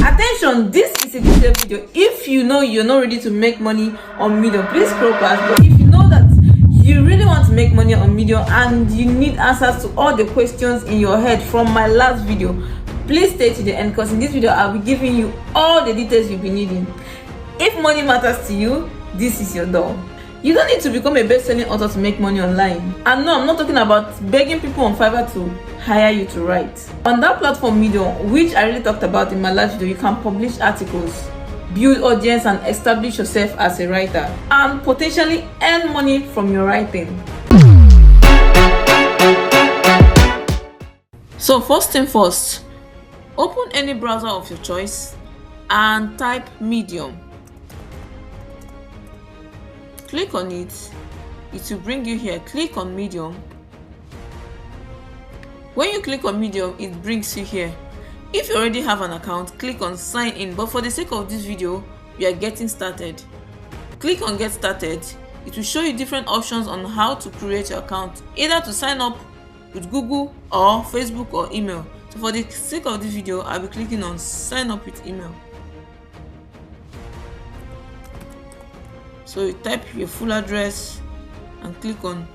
Attention, this is a detailed video. If you know you're not ready to make money on Medium, please scroll past. But if you know that you really want to make money on Medium and you need answers to all the questions in your head from my last video, please stay to the end, because in this video I'll be giving you all the details you'll be needing. If money matters to you, this is your door. You don't need to become a best-selling author to make money online. And no, I'm not talking about begging people on Fiverr to hire you to write. On that platform Medium, which I really talked about in my last video, you can publish articles, build audience, and establish yourself as a writer, and potentially earn money from your writing. So first thing first, open any browser of your choice and type Medium. Click on it. It will bring you here. Click on Medium. When you click on Medium, it brings you here. If you already have an account, click on sign in, but for the sake of this video, we are getting started. Click on get started. It will show you different options on how to create your account, either to sign up with Google or Facebook or email. So for the sake of this video, I'll be clicking on sign up with email. So you type your full address and click on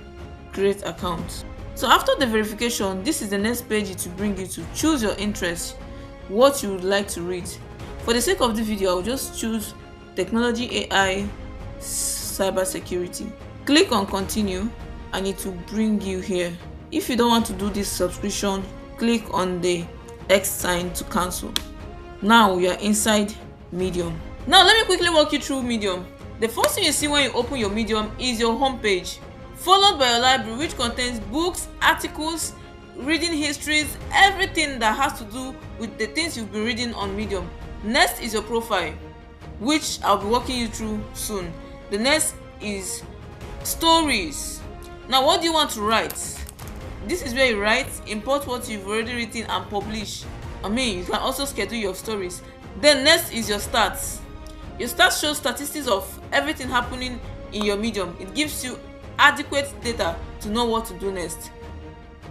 create account. So after the verification, this is the next page it will bring you to. Choose your interest, what you would like to read. For the sake of the video, I'll just choose technology, AI, cybersecurity. Click on continue and it will bring you here. If you don't want to do this subscription, click on the X sign to cancel. Now we are inside Medium. Now let me quickly walk you through Medium. The first thing you see when you open your Medium is your home page, followed by your library, which contains books, articles, reading histories, everything that has to do with the things you've been reading on Medium. Next is your profile, which I'll be walking you through soon. The next is stories. Now what do you want to write? This is where you write, import what you've already written and publish. You can also schedule your stories. Then next is your stats. Your stats shows statistics of everything happening in your Medium. It gives you adequate data to know what to do next.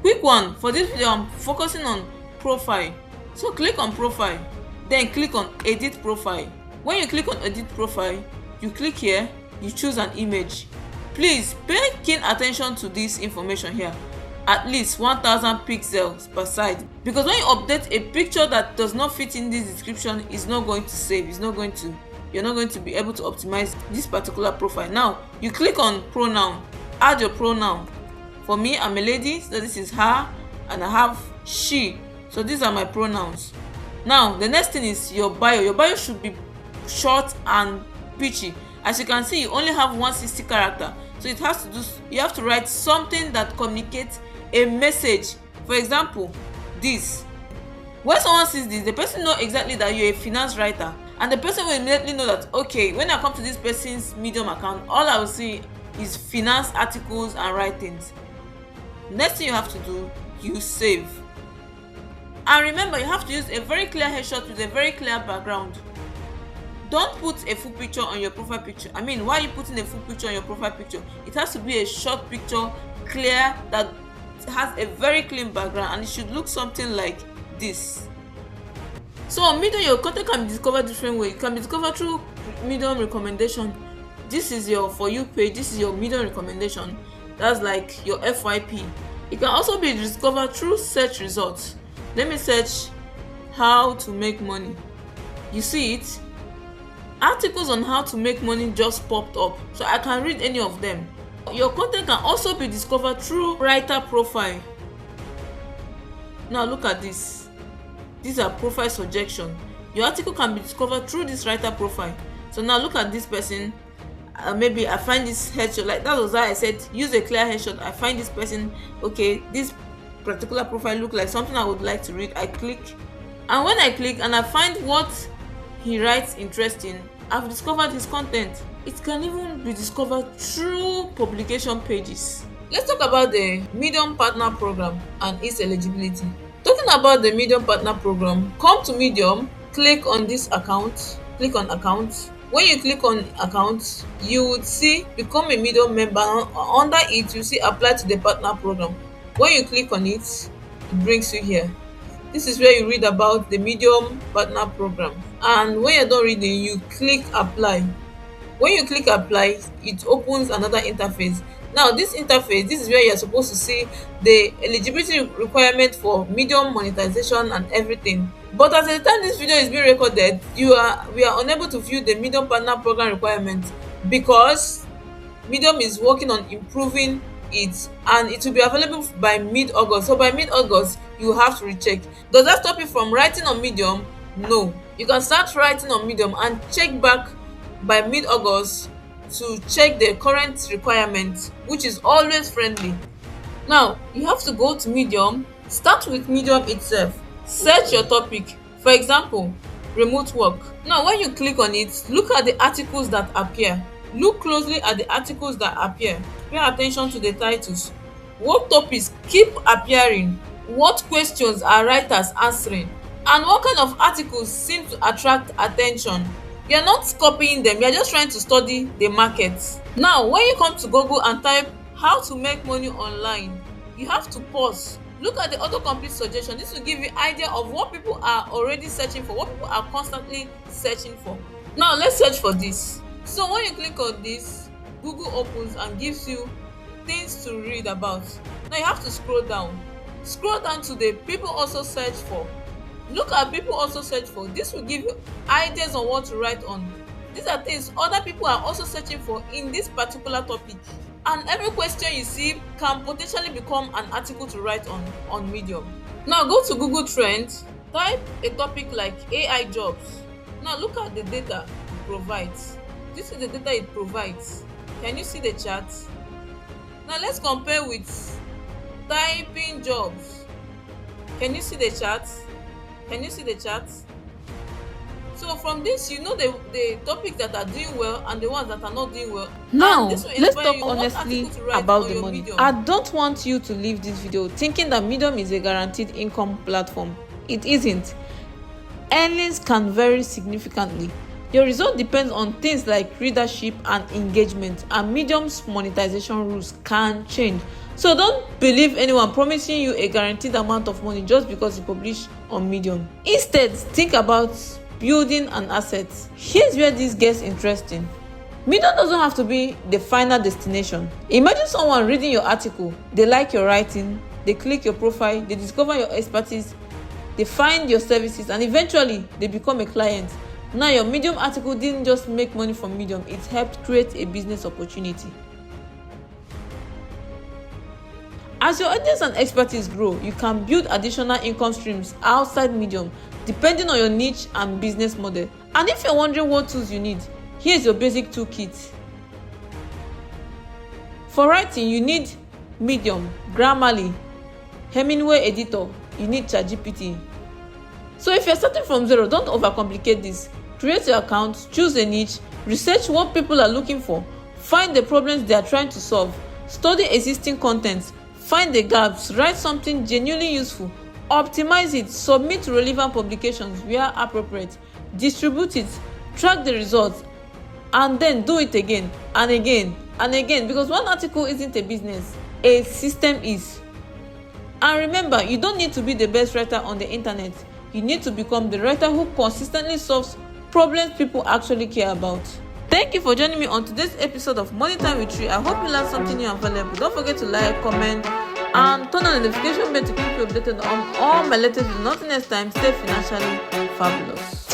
Quick one, for this video I'm focusing on profile. So click on profile, then click on edit profile. When you click on edit profile, you click here, you choose an image. Please pay keen attention to this information here. At least 1000 pixels per side, because when you update a picture that does not fit in this description, it's not going to save, you're not going to be able to optimize this particular profile. Now you click on pronoun, add your pronoun. For me, I'm a lady, so this is her, and I have she, so these are my pronouns. Now the next thing is your bio. Your bio should be short and pitchy. As you can see, you only have 160 character, so you have to write something that communicates a message. For example, this. When someone sees this, the person knows exactly that you're a finance writer, and the person will immediately know that, okay, when I come to this person's Medium account, all I will see is finance articles and writings. Next thing you have to do, you save. And remember, you have to use a very clear headshot with a very clear background. Don't put a full picture on your profile picture. Why are you putting a full picture on your profile picture? It has to be a short picture, clear, that has a very clean background, and it should look something like this. So on Medium, your content can be discovered different ways. It can be discovered through Medium recommendation. This is your For You page. This is your Medium recommendation. That's like your FYP. It can also be discovered through search results. Let me search how to make money. You see it? Articles on how to make money just popped up, so I can read any of them. Your content can also be discovered through writer profile. Now look at this. These are profile suggestion. Your article can be discovered through this writer profile. So now look at this person. Maybe I find this headshot, like that was why I said use a clear headshot. I find this person, okay, this particular profile look like something I would like to read. I click, and when I click and I find what he writes interesting, I've discovered his content. It can even be discovered through publication pages. Let's talk about the Medium Partner Program and its eligibility. Talking about the Medium Partner Program, come to Medium, click on this account, click on account. When you click on account, you would see become a Medium member. Under it, you see apply to the partner program. When you click on it, it brings you here. This is where you read about the Medium Partner Program. And when you're done reading, you click apply. When you click apply, it opens another interface. Now this interface, this is where you're supposed to see the eligibility requirement for Medium monetization and everything. But at the time this video is being recorded, we are unable to view the Medium Partner Program requirements because Medium is working on improving it, and it will be available by mid-August. So by mid-August, you have to recheck. Does that stop you from writing on Medium? No. You can start writing on Medium and check back by mid-August to check the current requirements, which is always friendly. Now, you have to go to Medium. Start with Medium itself. Search your topic. For example, remote work. Now, when you click on it, look at the articles that appear. Look closely at the articles that appear. Pay attention to the titles. What topics keep appearing? What questions are writers answering? And what kind of articles seem to attract attention? You're not copying them, you're just trying to study the market. Now, when you come to Google and type how to make money online, you have to pause. Look at the autocomplete suggestion. This will give you idea of what people are already searching for, what people are constantly searching for. Now, let's search for this. So when you click on this, Google opens and gives you things to read about. Now you have to scroll down. Scroll down to the people also search for. Look at people also search for. This will give you ideas on what to write on. These are things other people are also searching for in this particular topic. And every question you see can potentially become an article to write on Medium. Now go to Google Trends, type a topic like AI jobs. Now look at the data it provides. This is the data it provides. Can you see the chart? Now let's compare with typing jobs. Can you see the chart? Can you see the chart? So from this, you know the topics that are doing well and the ones that are not doing well. Now, let's talk honestly about the money. I don't want you to leave this video thinking that Medium is a guaranteed income platform. It isn't. Earnings can vary significantly. Your result depends on things like readership and engagement, and Medium's monetization rules can change. So don't believe anyone promising you a guaranteed amount of money just because you publish on Medium. Instead, think about building an asset. Here's where this gets interesting. Medium doesn't have to be the final destination. Imagine someone reading your article, they like your writing, they click your profile, they discover your expertise, they find your services, and eventually they become a client. Now your Medium article didn't just make money from Medium, it helped create a business opportunity. As your audience and expertise grow, you can build additional income streams outside Medium depending on your niche and business model. And if you're wondering what tools you need, here's your basic toolkit. For writing, you need Medium, Grammarly, Hemingway editor, you need ChatGPT. So if you're starting from zero, don't overcomplicate this. Create your account, choose a niche, research what people are looking for, find the problems they are trying to solve, study existing content, find the gaps, write something genuinely useful, optimize it, submit to relevant publications where appropriate, distribute it, track the results, and then do it again and again and again, because one article isn't a business, a system is. And remember, you don't need to be the best writer on the internet. You need to become the writer who consistently solves problems people actually care about. Thank you for joining me on today's episode of Money Time with Tree. I hope you learned something new and valuable. Don't forget to like, comment, and turn on the notification bell to keep you updated on all my latest videos. Until next time, stay financially fabulous.